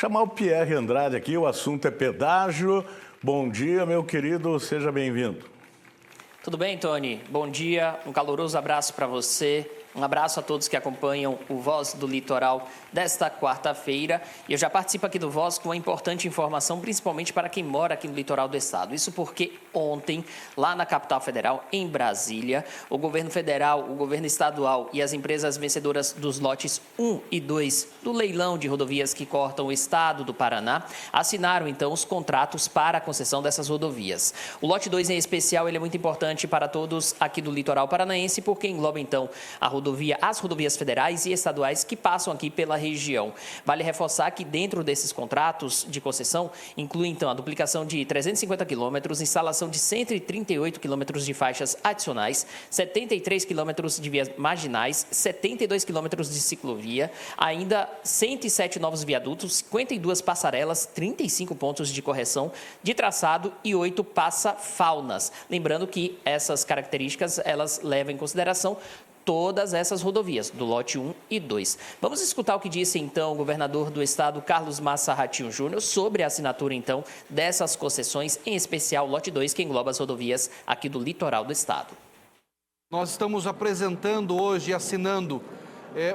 Chamar o Pierre Andrade aqui, o assunto é pedágio. Bom dia, meu querido, seja bem-vindo. Tudo bem, Tony? Bom dia, um caloroso abraço para você. Um abraço a todos que acompanham o Voz do Litoral desta quarta-feira. E eu já participo aqui do Voz com uma importante informação, principalmente para quem mora aqui no litoral do estado. Isso porque ontem, lá na capital federal, em Brasília, o governo federal, o governo estadual e as empresas vencedoras dos lotes 1 e 2 do leilão de rodovias que cortam o estado do Paraná, assinaram então os contratos para a concessão dessas rodovias. O lote 2 em especial, ele é muito importante para todos aqui do litoral paranaense, porque engloba então as rodovias federais e estaduais que passam aqui pela região. Vale reforçar que dentro desses contratos de concessão, inclui então a duplicação de 350 quilômetros, instalação de 138 quilômetros de faixas adicionais, 73 quilômetros de vias marginais, 72 quilômetros de ciclovia, ainda 107 novos viadutos, 52 passarelas, 35 pontos de correção de traçado e 8 passa-faunas. Lembrando que essas características, elas levam em consideração todas essas rodovias, do lote 1 e 2. Vamos escutar o que disse, então, o governador do estado, Carlos Massa Ratinho Júnior, sobre a assinatura, então, dessas concessões, em especial o lote 2, que engloba as rodovias aqui do litoral do estado. Nós estamos apresentando hoje e assinando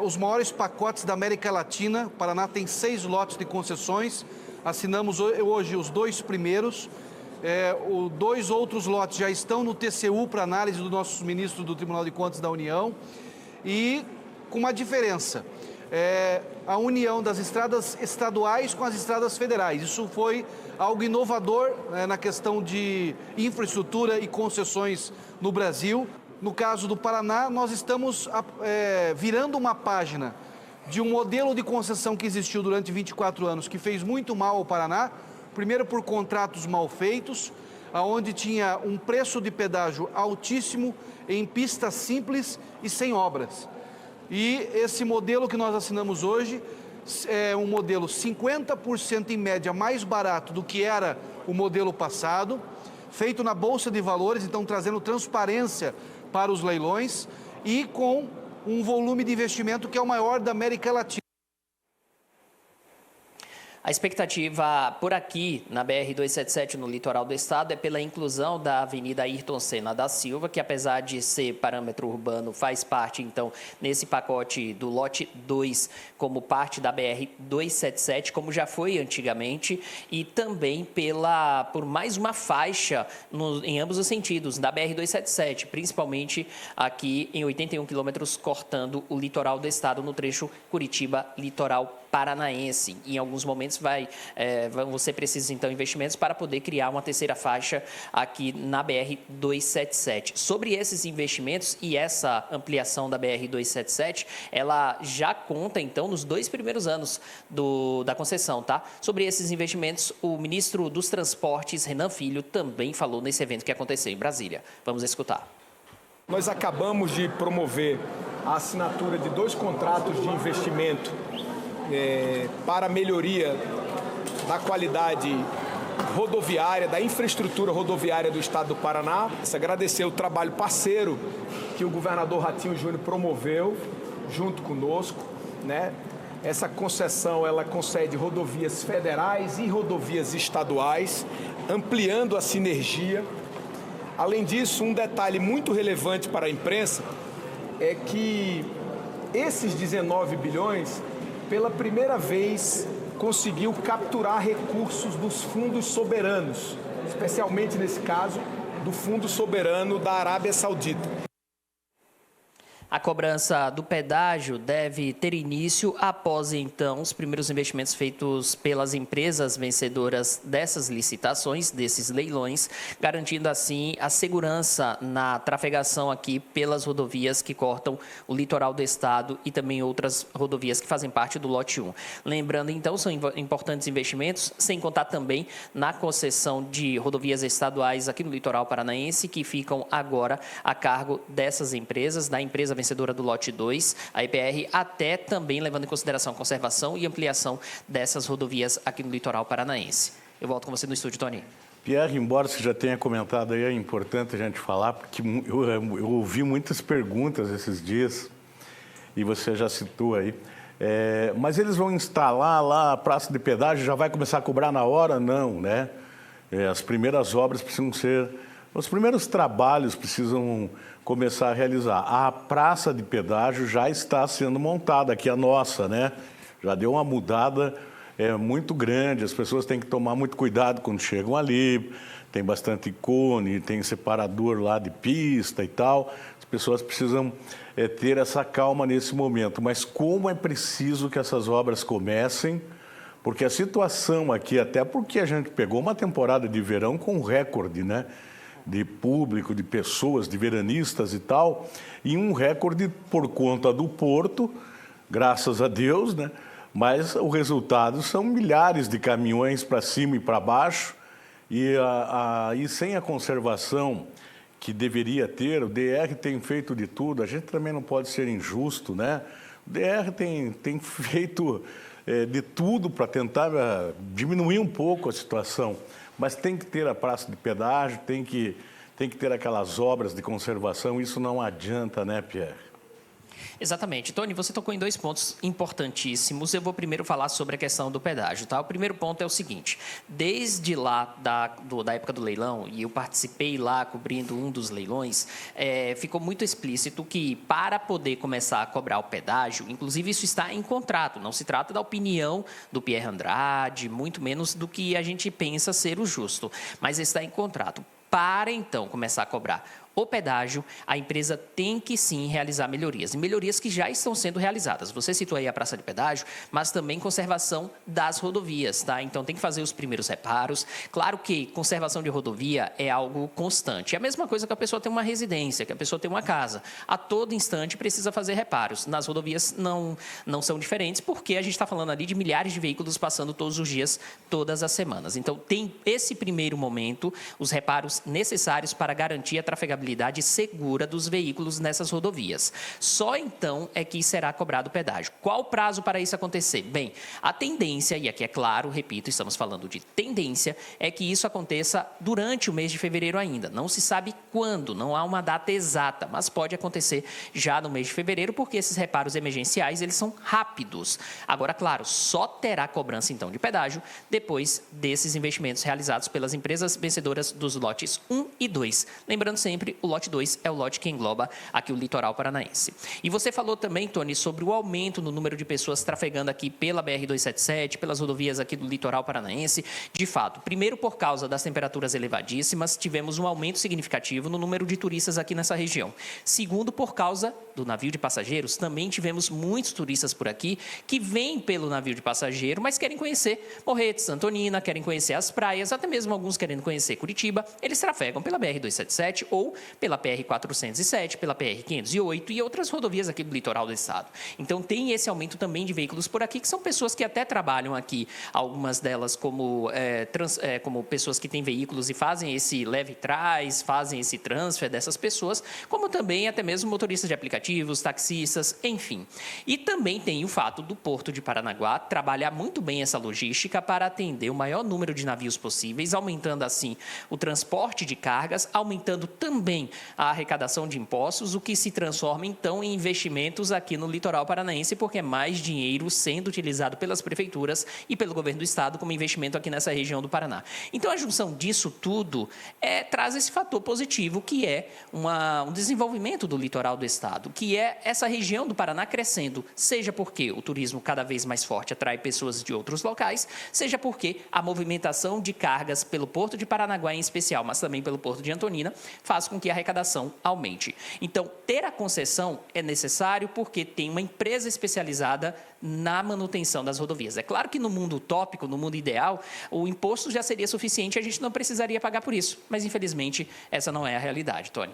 os maiores pacotes da América Latina. O Paraná tem 6 lotes de concessões, assinamos hoje os 2 primeiros. Os 2 outros lotes já estão no TCU para análise dos nossos ministros do Tribunal de Contas da União e com uma diferença, a união das estradas estaduais com as estradas federais. Isso foi algo inovador na questão de infraestrutura e concessões no Brasil. No caso do Paraná, nós estamos virando uma página de um modelo de concessão que existiu durante 24 anos, que fez muito mal ao Paraná. Primeiro por contratos mal feitos, onde tinha um preço de pedágio altíssimo em pistas simples e sem obras. E esse modelo que nós assinamos hoje é um modelo 50% em média mais barato do que era o modelo passado, feito na Bolsa de Valores, então trazendo transparência para os leilões e com um volume de investimento que é o maior da América Latina. A expectativa por aqui, na BR-277, no litoral do estado, é pela inclusão da Avenida Ayrton Senna da Silva, que apesar de ser parâmetro urbano, faz parte, então, nesse pacote do lote 2, como parte da BR-277, como já foi antigamente, e também por mais uma faixa em ambos os sentidos, da BR-277, principalmente aqui em 81 quilômetros, cortando o litoral do estado no trecho Curitiba-Litoral Paranaense. Em alguns momentos vão ser precisos, então, investimentos para poder criar uma terceira faixa aqui na BR-277. Sobre esses investimentos e essa ampliação da BR-277, ela já conta, então, nos 2 primeiros anos da concessão, tá? Sobre esses investimentos, o ministro dos Transportes, Renan Filho, também falou nesse evento que aconteceu em Brasília. Vamos escutar. Nós acabamos de promover a assinatura de 2 contratos de investimento para a melhoria da qualidade rodoviária, da infraestrutura rodoviária do estado do Paraná. Agradecer o trabalho parceiro que o governador Ratinho Júnior promoveu junto conosco, né? Essa concessão, ela concede rodovias federais e rodovias estaduais, ampliando a sinergia. Além disso, um detalhe muito relevante para a imprensa é que esses 19 bilhões, pela primeira vez, conseguiu capturar recursos dos fundos soberanos, especialmente nesse caso, do Fundo Soberano da Arábia Saudita. A cobrança do pedágio deve ter início após, então, os primeiros investimentos feitos pelas empresas vencedoras dessas licitações, desses leilões, garantindo, assim, a segurança na trafegação aqui pelas rodovias que cortam o litoral do estado e também outras rodovias que fazem parte do lote 1. Lembrando, então, são importantes investimentos, sem contar também na concessão de rodovias estaduais aqui no litoral paranaense, que ficam agora a cargo dessas empresas, da empresa vencedora do lote 2, a EPR, até também levando em consideração a conservação e ampliação dessas rodovias aqui no litoral paranaense. Eu volto com você no estúdio, Tony. Pierre, embora você já tenha comentado aí, é importante a gente falar, porque eu ouvi muitas perguntas esses dias, e você já citou aí, Mas eles vão instalar lá a praça de pedágio, já vai começar a cobrar na hora? Não, né? As primeiras obras precisam ser... Os primeiros trabalhos precisam começar a realizar. A praça de pedágio já está sendo montada, aqui a nossa, né? Já deu uma mudada muito grande, as pessoas têm que tomar muito cuidado quando chegam ali, tem bastante cone, tem separador lá de pista e tal. As pessoas precisam ter essa calma nesse momento. Mas como é preciso que essas obras comecem, porque a situação aqui, até porque a gente pegou uma temporada de verão com recorde, né? De público, de pessoas, de veranistas e tal, e um recorde por conta do porto, graças a Deus, né? Mas o resultado são milhares de caminhões para cima e para baixo, e sem a conservação que deveria ter, o DR tem feito de tudo, a gente também não pode ser injusto, né? O DR tem feito de tudo para tentar diminuir um pouco a situação, mas tem que ter a praça de pedágio, tem que ter aquelas obras de conservação, isso não adianta, né, Pierre? Exatamente. Tony, você tocou em 2 pontos importantíssimos. Eu vou primeiro falar sobre a questão do pedágio, tá? O primeiro ponto é o seguinte, desde lá da época do leilão, e eu participei lá cobrindo um dos leilões, ficou muito explícito que para poder começar a cobrar o pedágio, inclusive isso está em contrato, não se trata da opinião do Pierre Andrade, muito menos do que a gente pensa ser o justo, mas está em contrato. Para, então, começar a cobrar o pedágio, a empresa tem que, sim, realizar melhorias. E melhorias que já estão sendo realizadas. Você citou aí a praça de pedágio, mas também conservação das rodovias, tá? Então, tem que fazer os primeiros reparos. Claro que conservação de rodovia é algo constante. É a mesma coisa que a pessoa tem uma residência, que a pessoa tem uma casa. A todo instante precisa fazer reparos. Nas rodovias não são diferentes, porque a gente está falando ali de milhares de veículos passando todos os dias, todas as semanas. Então, tem esse primeiro momento, os reparos necessários para garantir a trafegabilidade segura dos veículos nessas rodovias. Só então é que será cobrado o pedágio. Qual o prazo para isso acontecer? Bem, a tendência, e aqui é claro, repito, estamos falando de tendência, é que isso aconteça durante o mês de fevereiro ainda. Não se sabe quando, não há uma data exata, mas pode acontecer já no mês de fevereiro, porque esses reparos emergenciais, eles são rápidos. Agora, claro, só terá cobrança então de pedágio depois desses investimentos realizados pelas empresas vencedoras dos lotes 1 e 2. Lembrando sempre, o lote 2 é o lote que engloba aqui o litoral paranaense. E você falou também, Tony, sobre o aumento no número de pessoas trafegando aqui pela BR-277, pelas rodovias aqui do litoral paranaense. De fato, primeiro por causa das temperaturas elevadíssimas, tivemos um aumento significativo no número de turistas aqui nessa região. Segundo, por causa do navio de passageiros, também tivemos muitos turistas por aqui que vêm pelo navio de passageiro, mas querem conhecer Morretes, Antonina, querem conhecer as praias, até mesmo alguns querendo conhecer Curitiba. Eles trafegam pela BR-277 ou pela PR-407, pela PR-508 e outras rodovias aqui do litoral do estado. Então, tem esse aumento também de veículos por aqui, que são pessoas que até trabalham aqui, algumas delas como pessoas que têm veículos e fazem esse leve e traz, fazem esse transfer dessas pessoas, como também até mesmo motoristas de aplicativos, taxistas, enfim. E também tem o fato do Porto de Paranaguá trabalhar muito bem essa logística para atender o maior número de navios possíveis, aumentando assim o transporte de cargas, aumentando também a arrecadação de impostos, o que se transforma então em investimentos aqui no litoral paranaense, porque é mais dinheiro sendo utilizado pelas prefeituras e pelo governo do estado como investimento aqui nessa região do Paraná. Então, a junção disso tudo traz esse fator positivo, que é um desenvolvimento do litoral do estado, que é essa região do Paraná crescendo, seja porque o turismo cada vez mais forte atrai pessoas de outros locais, seja porque a movimentação de cargas pelo Porto de Paranaguá em especial, mas também pelo Porto de Antonina, faz com que a arrecadação aumente. Então, ter a concessão é necessário porque tem uma empresa especializada na manutenção das rodovias. É claro que no mundo utópico, no mundo ideal, o imposto já seria suficiente e a gente não precisaria pagar por isso. Mas, infelizmente, essa não é a realidade, Tony.